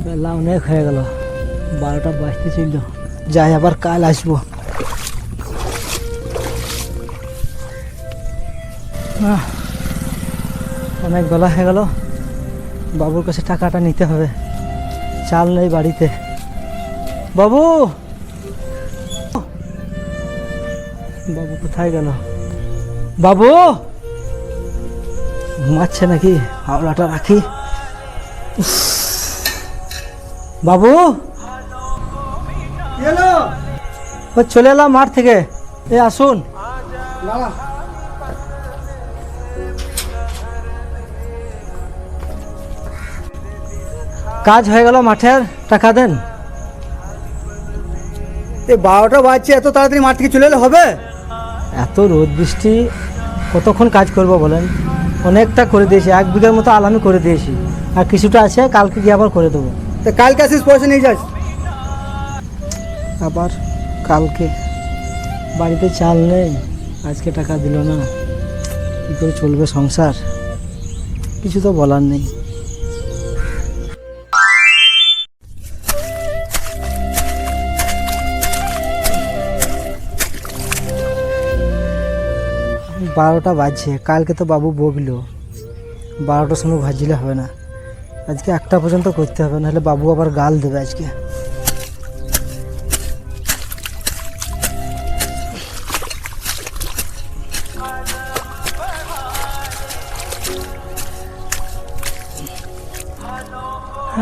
বেলা অনেক হয়ে গেল, 12টা বাজতে ছিল। যাই, আবার কাল আসবো। অনেক বেলা হয়ে গেল, বাবুর কাছে টাকাটা নিতে হবে। চাল নেই বাড়িতে। বাবু, বাবু কোথায় গেল? বাবু ঘুমাচ্ছে নাকি? হাওলাটা রাখি। বাবু, চলে এলাম মাঠ থেকে। আসুন। কাজ হয়ে গেল মাঠের, টাকা দেন। 12টা বাজছে, এত তাড়াতাড়ি মাঠ থেকে চলে এলে হবে? এত রোদ বৃষ্টি, কতক্ষণ কাজ করব বলেন? অনেকটা করে দিয়েছি, 1 বিঘার মতো আল আমি করে দিয়েছি, আর কিছুটা আছে, কালকে গিয়ে আবার করে দেবো। তা কালকে আসিস, পয়সা নিয়ে যাস। আবার কালকে? বাড়িতে চাল নেই, আজকে টাকা দিল না, কী করে চলবে সংসার? কিছু তো বলার নেই। বারোটা বাজছে, কালকে তো বাবু বকলো, 12টার সময় ভাজিলে হবে না, আজকে 1টা পর্যন্ত করতে হবে, নাহলে বাবু আবার গাল দেবে আজকে।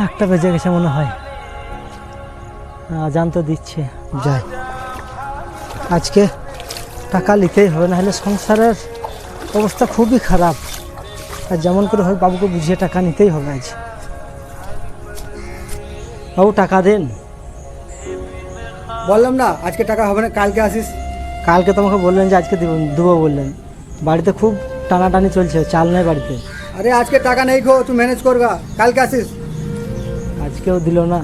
একটা বেজে গেছে মনে হয়, আজান তো দিচ্ছে। যাই, আজকে টাকা নিতেই হবে, নাহলে সংসারের অবস্থা খুবই খারাপ। আর যেমন করে হয় বাবুকে বুঝিয়ে টাকা নিতেই হবে আজ। বাবু টাকা দেন। বললাম না আজকে টাকা হবে না, কালকে আসিস। কালকে তোমাকে বললেন যে আজকে দেবো বললেন, বাড়িতে খুব টানাটানি চলছে, চাল নেই বাড়িতে। আরে আজকে টাকা নেই গো, তুই ম্যানেজ করবা, কালকে আসিস। আজকেও দিল না,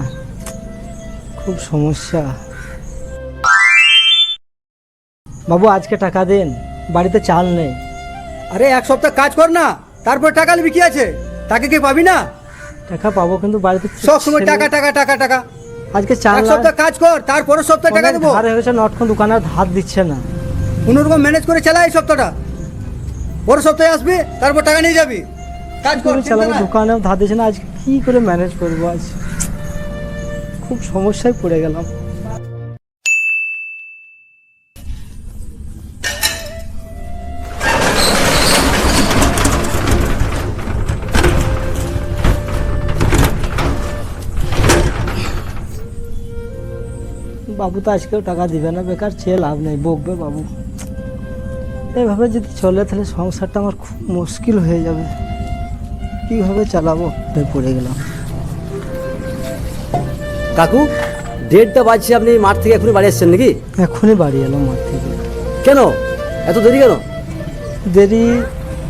খুব সমস্যা। বাবু আজকে টাকা দেন, বাড়িতে চাল নেই। আরে 1 সপ্তাহ কাজ কর না, তারপর টাকা নিবি, কি আছে? টাকা কি পাবি না? টাকা পাবো, কিন্তু বাড়িতে সব সময় টাকা টাকা টাকা টাকা। আজকে চাল 1 সপ্তাহ কাজ কর, তারপরের সপ্তাহে টাকা দেবো। ধার হয়ে গেছে, নটখন দোকানের ধার দিচ্ছে না। কোনোরকম ম্যানেজ করে চালা এই সপ্তাহটা, বড় সপ্তাহে আসবি, তারপর টাকা নিয়ে যাবি। কাজ কর, চালাবো, দোকানেও ধার দিচ্ছে না। আজ কি করে ম্যানেজ করবো? আজ খুব সমস্যায় পড়ে গেলাম। বাবু তো আজকেও টাকা দিবে না, বেকার চেয়ে লাভ নেই, বকবে বাবু। এভাবে যদি চলে তাহলে সংসারটা আমার খুব মুশকিল হয়ে যাবে, কীভাবে চালাবো? পড়ে গেলাম। কাকু, 1:30টা বাজছে, আপনি মাঠ থেকে এখনই বাড়ি আসছেন নাকি? এখনই বাড়ি এলাম মাঠ থেকে। কেন এত দেরি কেন? দেরি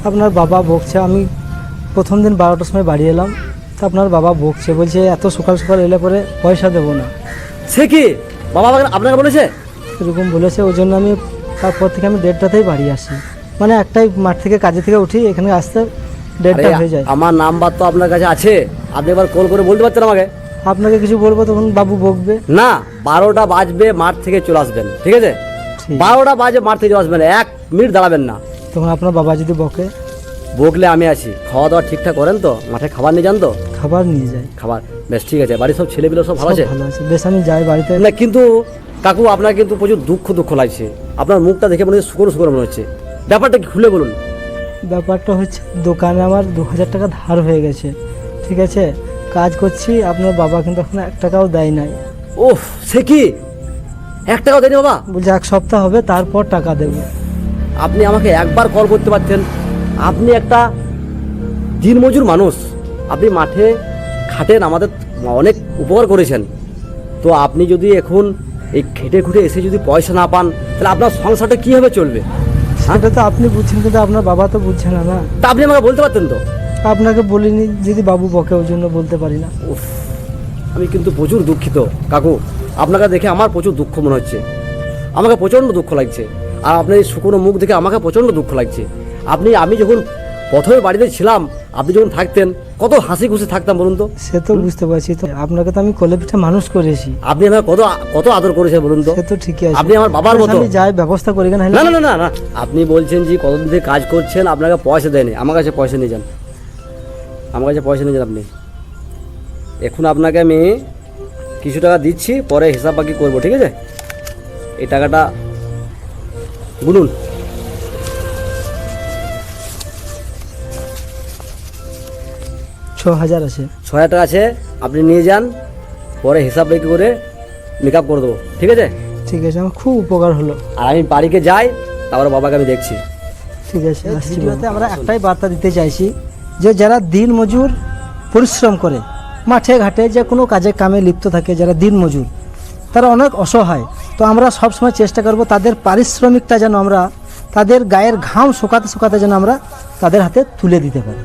আপনার বাবা বকছে। আমি প্রথম দিন 12টার সময় বাড়ি এলাম, তা আপনার বাবা বকছে, বলছে এত সকাল সকাল এলে পরে পয়সা দেবো না। সে কি বাবা আপনাকে বলেছে? এরকম বলেছে, ওই জন্য আমি তারপর থেকে আমি 1:30টাতেই বাড়ি আসি। মানে একটাই মাঠ থেকে কাজে থেকে উঠি, এখানে আসতে 1:30টা হয়ে যায়। আমার নাম্বার তো আপনার কাছে আছে, আপনি একবার কল করে বলতে পারতেন আমাকে। আপনাকে কিছু বলবো তখন বাবু বকবে না। 12টা বাজবে, মাঠ থেকে চলে আসবেন, ঠিক আছে? 12টা বাজে মাঠ থেকে চলে আসবেন, 1 মিনিট দাঁড়াবেন না। তখন আপনার বাবা যদি বকে? বকলে আমি আছি। খাওয়া দাওয়া ঠিকঠাক করেন তো? মাঠে খাবার নিয়ে যান তো? খাবার নিয়ে যাই। খাবার বেশ, ঠিক আছে। বাড়ির সব ছেলেগুলো সব ভালো আছে? ভালো আছে, বেশ। আমি যাই বাড়িতে। না কিন্তু কাকু, আপনার কিন্তু প্রচুর দুঃখ লাগছে, আপনার মুখটা দেখে মনে হচ্ছে শুকনো মনে হচ্ছে। ব্যাপারটা কি খুলে বলুন। ব্যাপারটা হচ্ছে, দোকানে আমার 2000 টাকা ধার হয়ে গেছে, ঠিক আছে? কাজ করছি, আপনার বাবা কিন্তু এখন 1 টাকাও দেয় নাই। ওহ, সে কি? 1 টাকাও দেয়নি বাবা? বলছে 1 সপ্তাহ হবে তারপর টাকা দেবো। আপনি আমাকে একবার কল করতে পারতেন। আপনি একটা দিনমজুর মানুষ, আপনি মাঠে খাটেন, আমাদের অনেক উপকার করেছেন। তো আপনি যদি এখন এই খেটে খুঁটে এসে যদি পয়সা না পান, তাহলে আপনার সংসারটা কীভাবে চলবে? সেটা তো আপনি বুঝছেন, কিন্তু আপনার বাবা তো বুঝছে না। না, তা আপনি আমাকে বলতে পারতেন তো। আপনাকে বলিনি, যদি বাবু বকে ওই জন্য বলতে পারি না। উফ, আমি কিন্তু প্রচুর দুঃখিত কাকু, আপনাকে দেখে আমার প্রচুর দুঃখ মনে হচ্ছে, আমাকে প্রচণ্ড দুঃখ লাগছে। আর আপনার এই শুকনো মুখ দেখে আমাকে প্রচণ্ড দুঃখ লাগছে। আমি যখন প্রথমে বাড়িতে ছিলাম, আপনি যখন থাকতেন কত হাসি খুশি থাকতাম বলুন তো। সে তো বুঝতে পারছি, তো আপনাকে তো আমি কোলে পিঠে মানুষ করেছি, আপনি আমার কত কত আদর করেছেন বলুন তো। সে তো ঠিকই আছে। আপনি আমার বাবার মতো। আমি যাই ব্যবস্থা করি কেন না না না না না, আপনি বলছেন যে কতদিন থেকে কাজ করছেন, আপনাকে পয়সা দেয়নি, আমার কাছে পয়সা নিয়ে যান, আমার কাছে পয়সা নিয়ে যান আপনি। এখন আপনাকে আমি কিছু টাকা দিচ্ছি, পরে হিসাব বাকি করবো, ঠিক আছে? এই টাকাটা গুনুন। 6,000 আছে। 6,000 টাকা আছে, আপনি নিয়ে যান, পরে হিসাব বাকি করে মেকআপ করে দেবো, ঠিক আছে? ঠিক আছে, আমার খুব উপকার হলো। আর আমি বাড়িতে যাই, তারপরে বাবাকে আমি দেখছি। ঠিক আছে, ভিডিওতে আমরা একটাই বার্তা দিতে চাইছি যে যারা দিন মজুর পরিশ্রম করে, মাঠে ঘাটে যে কোনো কাজে কামে লিপ্ত থাকে, যারা দিন মজুর, তারা অনেক অসহায়। তো আমরা সবসময় চেষ্টা করব তাদের পারিশ্রমিকটা যেন আমরা, তাদের গায়ের ঘাম শুকাতে শুকাতে যেন আমরা তাদের হাতে তুলে দিতে পারি।